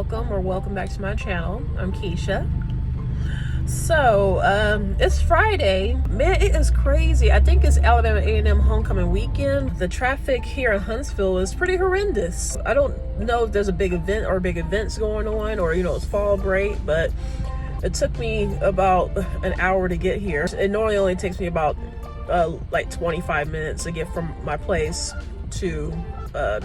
welcome back to my channel. I'm Keisha. So it's Friday. Man, it is crazy. I think it's Alabama A&M homecoming weekend. The traffic here in Huntsville is pretty horrendous. I don't know if there's a big event or big events going on, or it's fall break, but it took me about an hour to get here. It normally only takes me about like 25 minutes to get from my place to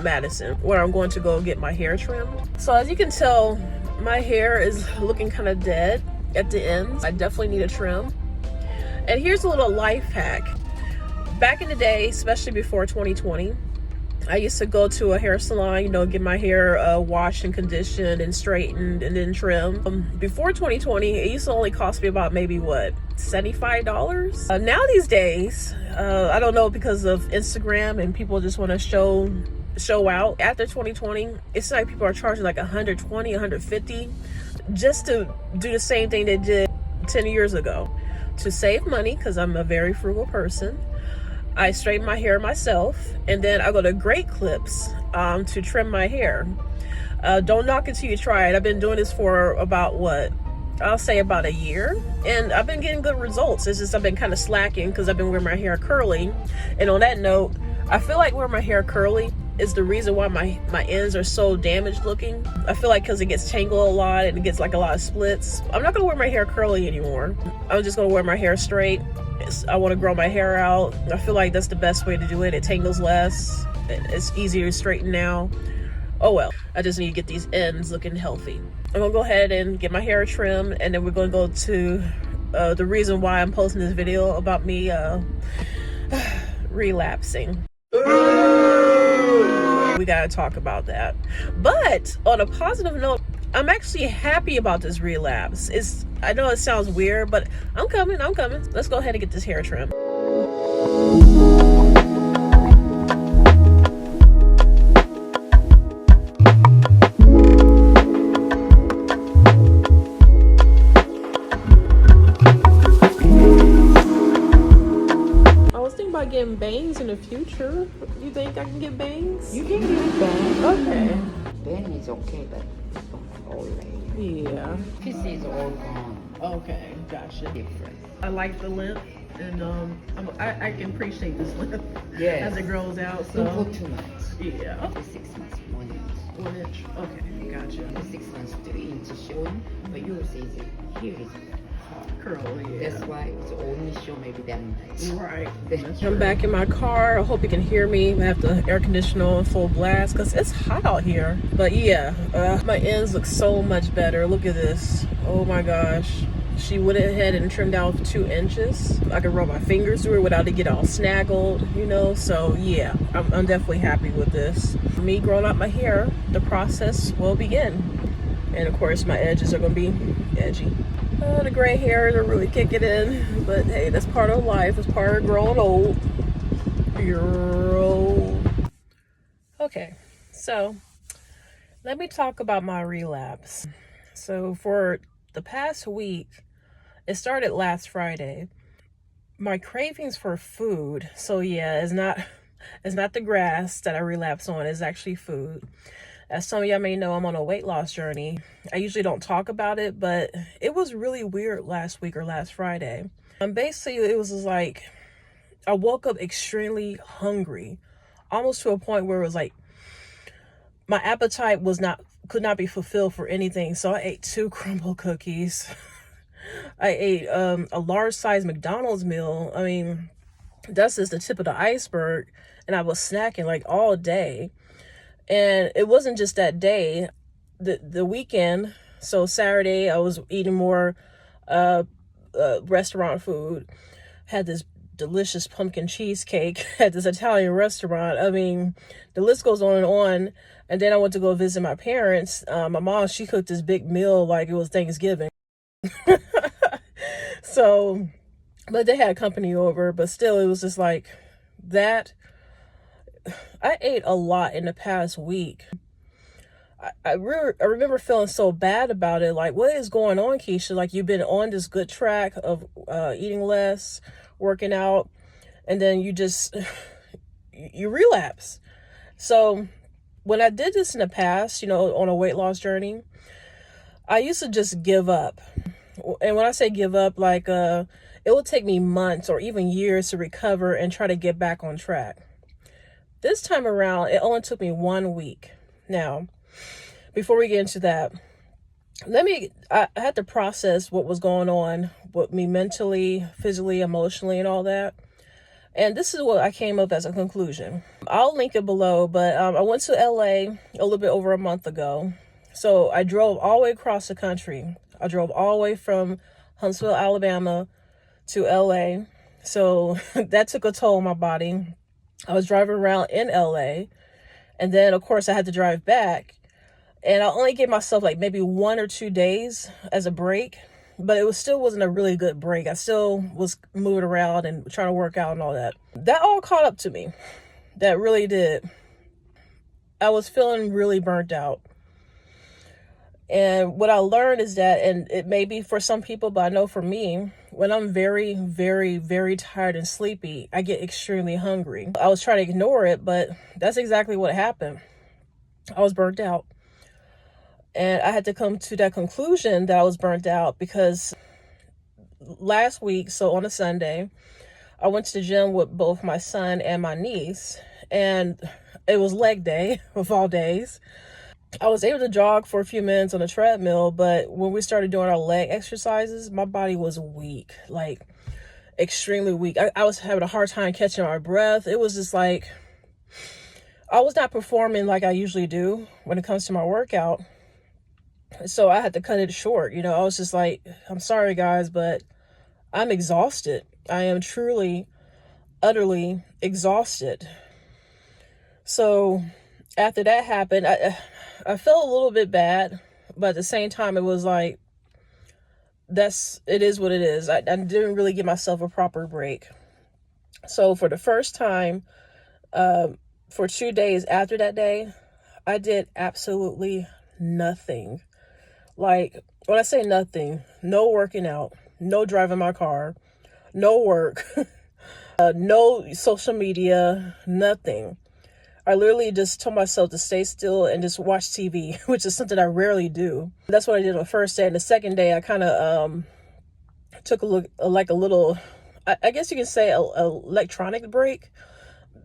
Madison, where I'm going to go get my hair trimmed. So as you can tell, my hair is looking kind of dead at the ends. I definitely need a trim. And here's a little life hack. Back in the day, especially before 2020, I used to go to a hair salon, get my hair washed and conditioned and straightened and then trimmed. Before 2020, it used to only cost me about maybe $75. Now these days, I don't know, because of Instagram and people just want to show out. After 2020, it's like people are charging like $120, $150 just to do the same thing they did 10 years ago. To save money, because I'm a very frugal person, I straighten my hair myself, and then I go to Great Clips to trim my hair. Don't knock it till you try it. I've been doing this for about I'll say about a year, and I've been getting good results. It's just I've been kind of slacking because I've been wearing my hair curly. And on that note, I feel like wearing my hair curly is the reason why my ends are so damaged looking. I feel like because it gets tangled a lot and it gets like a lot of splits. I'm not gonna wear my hair curly anymore. I'm just gonna wear my hair straight. I want to grow my hair out. I feel like that's the best way to do it. It tangles less. It's easier to straighten now. Oh well, I just need to get these ends looking healthy. I'm gonna go ahead and get my hair trimmed, and then we're gonna go to the reason why I'm posting this video about me relapsing. We gotta talk about that. But on a positive note, I'm actually happy about this relapse. I know it sounds weird, but I'm coming. Let's go ahead and get this hair trimmed. I was thinking about getting bangs in the future. You think I can get bangs? You can get bangs. Okay. Bang is okay, but all late. Yeah. This is all gone. Okay, gotcha. Different. I like the length, and I can appreciate this length Yes. as it grows out. So Don't go too much. yeah. After 6 months, 1 inch. 1 inch. Okay, gotcha. After 6 months, 3 inches showing, but yours is here is hard. Curl, yeah. That's why it's only show maybe that much. Right. That's I'm back in my car. I hope you can hear me. I have the air conditioner on full blast because it's hot out here. But yeah, my ends look so much better. Look at this. Oh my gosh. She went ahead and trimmed out 2 inches. I could run my fingers through it without it get all snaggled, So yeah, I'm definitely happy with this. Me growing out my hair, the process will begin. And of course, my edges are gonna be edgy. The gray hairs are really kicking in, but hey, that's part of life. It's part of growing old. You're old. Okay, so let me talk about my relapse. So for the past week, it started last Friday. My cravings for food. So yeah, it's not the grass that I relapse on. It's actually food. As some of y'all may know, I'm on a weight loss journey. I usually don't talk about it, but it was really weird last week or last Friday. Basically, it was just like I woke up extremely hungry, almost to a point where it was like my appetite could not be fulfilled for anything. So I ate 2 crumble cookies. I ate a large size McDonald's meal. I mean, that's just the tip of the iceberg. And I was snacking like all day. And it wasn't just that day, the weekend. So Saturday, I was eating more restaurant food. Had this delicious pumpkin cheesecake at this Italian restaurant. I mean, the list goes on and on. And then I went to go visit my parents. My mom, she cooked this big meal like it was Thanksgiving. So, but they had company over. But still, it was just like that. I ate a lot in the past week. I remember feeling so bad about it. Like, what is going on, Keisha? Like, you've been on this good track of eating less, working out, and then you relapse. So when I did this in the past, on a weight loss journey, I used to just give up. And when I say give up, like, it would take me months or even years to recover and try to get back on track. This time around, it only took me 1 week. Now, before we get into that, I had to process what was going on with me mentally, physically, emotionally, and all that. And this is what I came up as a conclusion. I'll link it below, but I went to LA a little bit over a month ago. So I drove all the way across the country. I drove all the way from Huntsville, Alabama to LA. So that took a toll on my body. I was driving around in LA. And then, of course, I had to drive back. And I only gave myself like maybe 1 or 2 days as a break. But it still wasn't a really good break. I still was moving around and trying to work out and all that. That all caught up to me. That really did. I was feeling really burnt out. And what I learned is that, and it may be for some people, but I know for me, when I'm very, very, very tired and sleepy, I get extremely hungry. I was trying to ignore it, but that's exactly what happened. I was burnt out. And I had to come to that conclusion that I was burnt out because last week, so on a Sunday, I went to the gym with both my son and my niece, and it was leg day of all days. I was able to jog for a few minutes on the treadmill, but when we started doing our leg exercises, my body was weak, like extremely weak. I was having a hard time catching my breath. It was just like, I was not performing like I usually do when it comes to my workout. So I had to cut it short. I was just like, I'm sorry guys, but I'm exhausted. I am truly, utterly exhausted. So after that happened, I felt a little bit bad, but at the same time, it was like, it is what it is. I didn't really give myself a proper break. So for the first time, for 2 days after that day, I did absolutely nothing. Like, when I say nothing, no working out, no driving my car, no work, no social media, nothing. I literally just told myself to stay still and just watch TV, which is something I rarely do. That's what I did on the first day. And the second day, I kind of took a look, like a little, I guess you can say a electronic break.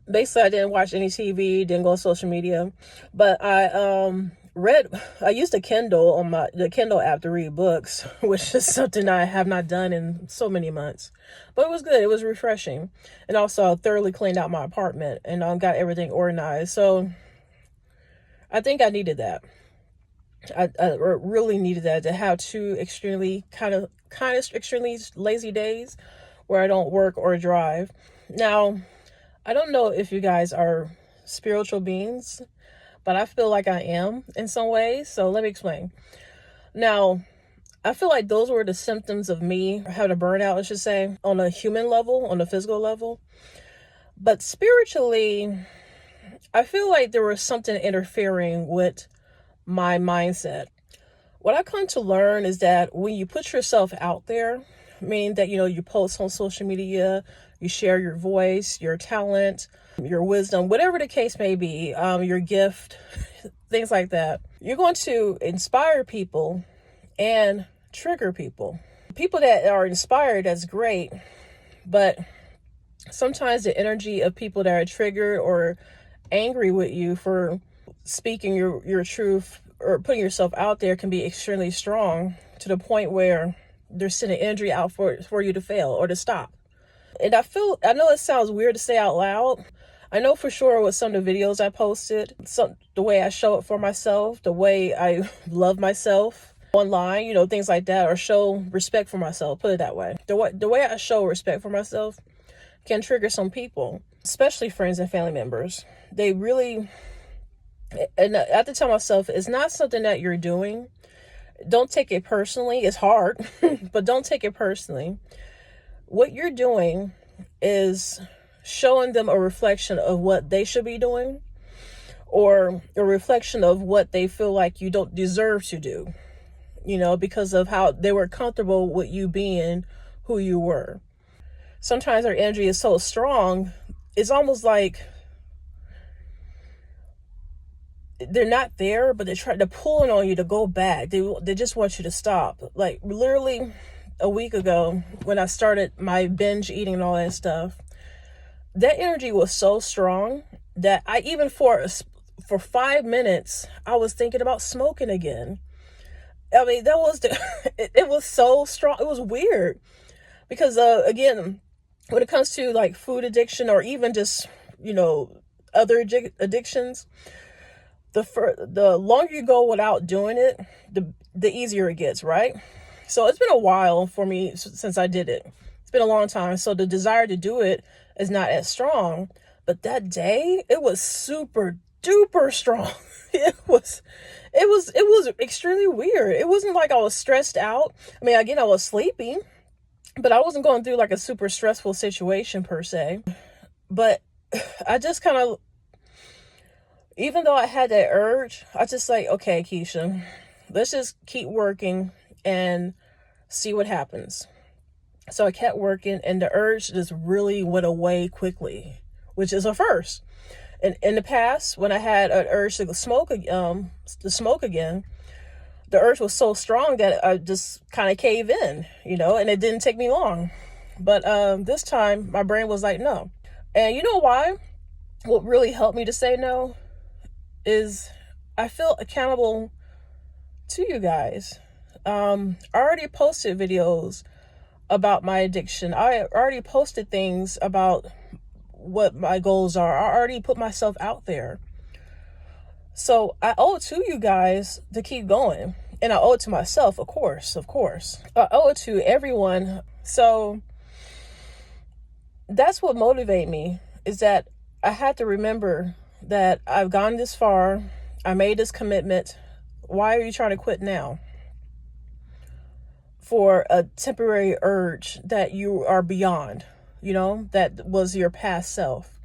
Basically, I didn't watch any TV, didn't go on social media, but I used a Kindle on the Kindle app to read books, which is something I have not done in so many months. But it was good. It was refreshing. And also, I thoroughly cleaned out my apartment and got everything organized. So I think I needed that. I really needed that, to have 2 extremely kind of extremely lazy days where I don't work or drive. Now, I don't know if you guys are spiritual beings, but I feel like I am in some ways. So let me explain. Now, I feel like those were the symptoms of me having a burnout, I should say, on a human level, on a physical level. But spiritually, I feel like there was something interfering with my mindset. What I come to learn is that when you put yourself out there, meaning that, you post on social media, you share your voice, your talent, your wisdom, whatever the case may be, your gift, things like that, you're going to inspire people and trigger people. People that are inspired, that's great, but sometimes the energy of people that are triggered or angry with you for speaking your truth or putting yourself out there can be extremely strong, to the point where they're sending energy out for you to fail or to stop. And I know it sounds weird to say out loud. I know for sure with some of the videos I posted, the way I show up for myself, the way I love myself online, things like that, or show respect for myself, put it that way. The way I show respect for myself can trigger some people, especially friends and family members. They really, and I have to tell myself, it's not something that you're doing. Don't take it personally. It's hard, but don't take it personally. What you're doing is showing them a reflection of what they should be doing, or a reflection of what they feel like you don't deserve to do, because of how they were comfortable with you being who you were. Sometimes our energy is so strong, it's almost like they're not there, but they're pulling on you to go back. They just want you to stop. Like literally a week ago when I started my binge eating and all that stuff, that energy was so strong that I even for 5 minutes I was thinking about smoking again. I mean, that was it was so strong. It was weird because again, when it comes to like food addiction or even just, other addictions, the longer you go without doing it, the easier it gets, right? So it's been a while for me since I did it. It's been a long time. So the desire to do it is not as strong. But that day, it was super duper strong. It was extremely weird. It wasn't like I was stressed out. I mean, again, I was sleeping, but I wasn't going through like a super stressful situation per se. But I just kind of, even though I had that urge, I just like, okay, Keisha, let's just keep working and see what happens. So I kept working and the urge just really went away quickly, which is a first. And in the past, when I had an urge to smoke again, the urge was so strong that I just kind of cave in, and it didn't take me long. But this time my brain was like, no. And you know why? What really helped me to say no is I feel accountable to you guys. I already posted videos about my addiction. I already posted things about what my goals are. I already put myself out there. So I owe it to you guys to keep going. And I owe it to myself, of course. I owe it to everyone. So that's what motivated me, is that I had to remember that I've gone this far. I made this commitment. Why are you trying to quit now? For a temporary urge that you are beyond, that was your past self.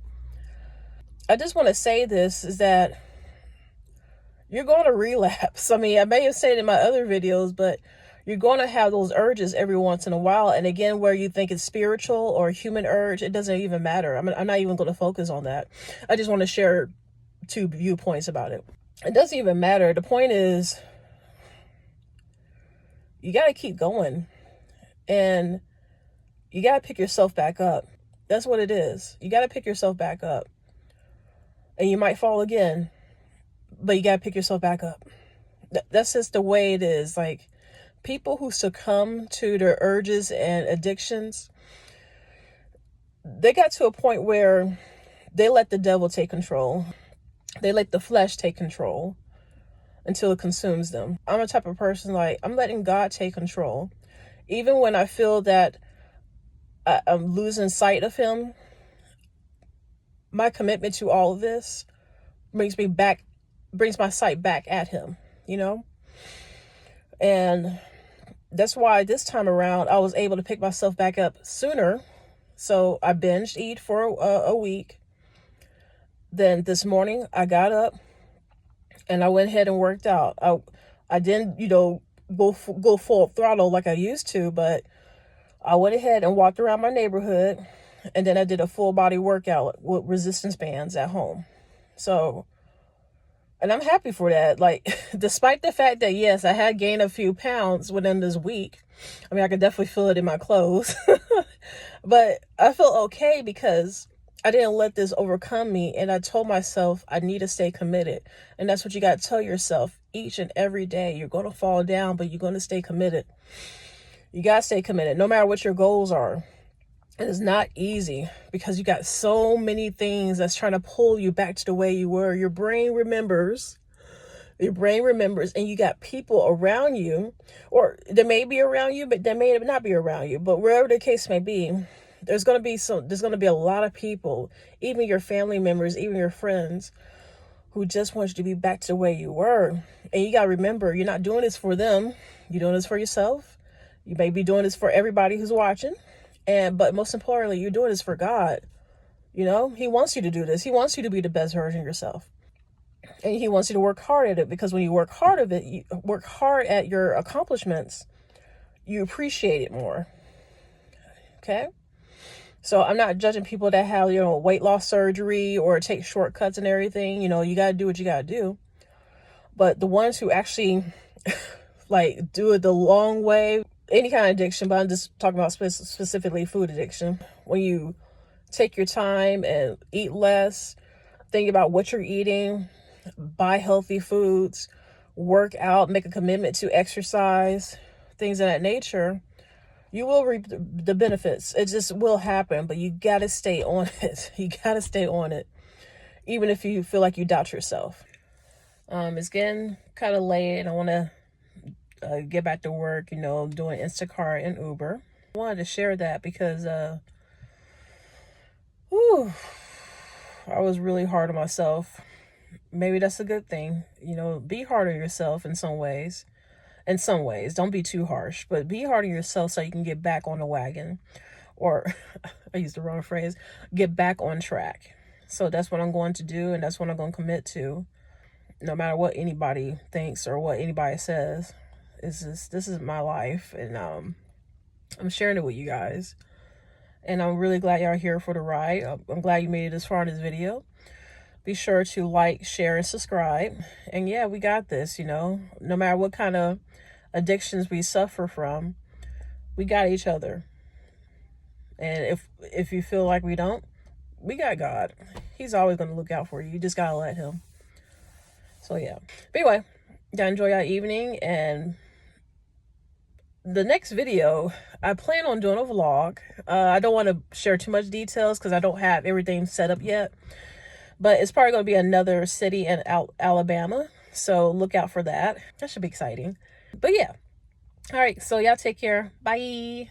I just want to say this is that you're going to relapse. I mean, I may have said it in my other videos, but you're going to have those urges every once in a while. And again, where you think it's spiritual or a human urge, it doesn't even matter. I'm not even going to focus on that. I just want to share 2 viewpoints about it. It doesn't even matter. The point is, you got to keep going and you got to pick yourself back up. That's what it is. You got to pick yourself back up, and you might fall again, but you got to pick yourself back up. That's just the way it is. Like, people who succumb to their urges and addictions, they got to a point where they let the devil take control. They let the flesh take control until it consumes them. I'm a type of person, like, I'm letting God take control. Even when I feel that I'm losing sight of him, my commitment to all of this brings my sight back at him, And that's why this time around I was able to pick myself back up sooner. So I binged eat for a week. Then this morning I got up and I went ahead and worked out. I didn't, go full throttle like I used to, but I went ahead and walked around my neighborhood, and then I did a full body workout with resistance bands at home. So, and I'm happy for that. Like, despite the fact that, yes, I had gained a few pounds within this week. I mean, I could definitely feel it in my clothes, but I feel okay because I didn't let this overcome me. And I told myself I need to stay committed. And that's what you got to tell yourself each and every day. You're going to fall down, but you're going to stay committed. You got to stay committed no matter what your goals are. It is not easy because you got so many things that's trying to pull you back to the way you were. Your brain remembers, and you got people around you, or they may be around you, but they may not be around you. But wherever the case may be, there's going to be a lot of people, even your family members, even your friends, who just want you to be back to the way you were. And you got to remember, you're not doing this for them. You're doing this for yourself. You may be doing this for everybody who's watching. But most importantly, you're doing this for God. He wants you to do this. He wants you to be the best version of yourself. And he wants you to work hard at it, because when you work hard at your accomplishments, you appreciate it more. Okay? So I'm not judging people that have, weight loss surgery or take shortcuts and everything. You got to do what you got to do. But the ones who actually like do it the long way, any kind of addiction, but I'm just talking about specifically food addiction. When you take your time and eat less, think about what you're eating, buy healthy foods, work out, make a commitment to exercise, things of that nature, you will reap the benefits. It just will happen, but you got to stay on it. You got to stay on it, even if you feel like you doubt yourself. It's getting kind of late, and I want to get back to work, doing Instacart and Uber. I wanted to share that because I was really hard on myself. Maybe that's a good thing. Be hard on yourself in some ways. Don't be too harsh, but be hard on yourself so you can get back on the wagon. Or, I used the wrong phrase, get back on track. So that's what I'm going to do, and that's what I'm going to commit to. No matter what anybody thinks or what anybody says. This is my life, and I'm sharing it with you guys. And I'm really glad y'all are here for the ride. I'm glad you made it this far in this video. Be sure to like, share, and subscribe. And yeah, we got this, no matter what kind of addictions we suffer from, we got each other. And if you feel like we don't, we got God. He's always going to look out for you. You just got to let him. So yeah. But anyway, y'all enjoy your evening, and the next video, I plan on doing a vlog. I don't want to share too much details because I don't have everything set up yet. But it's probably going to be another city in Alabama. So look out for that. That should be exciting. But yeah. All right. So y'all take care. Bye.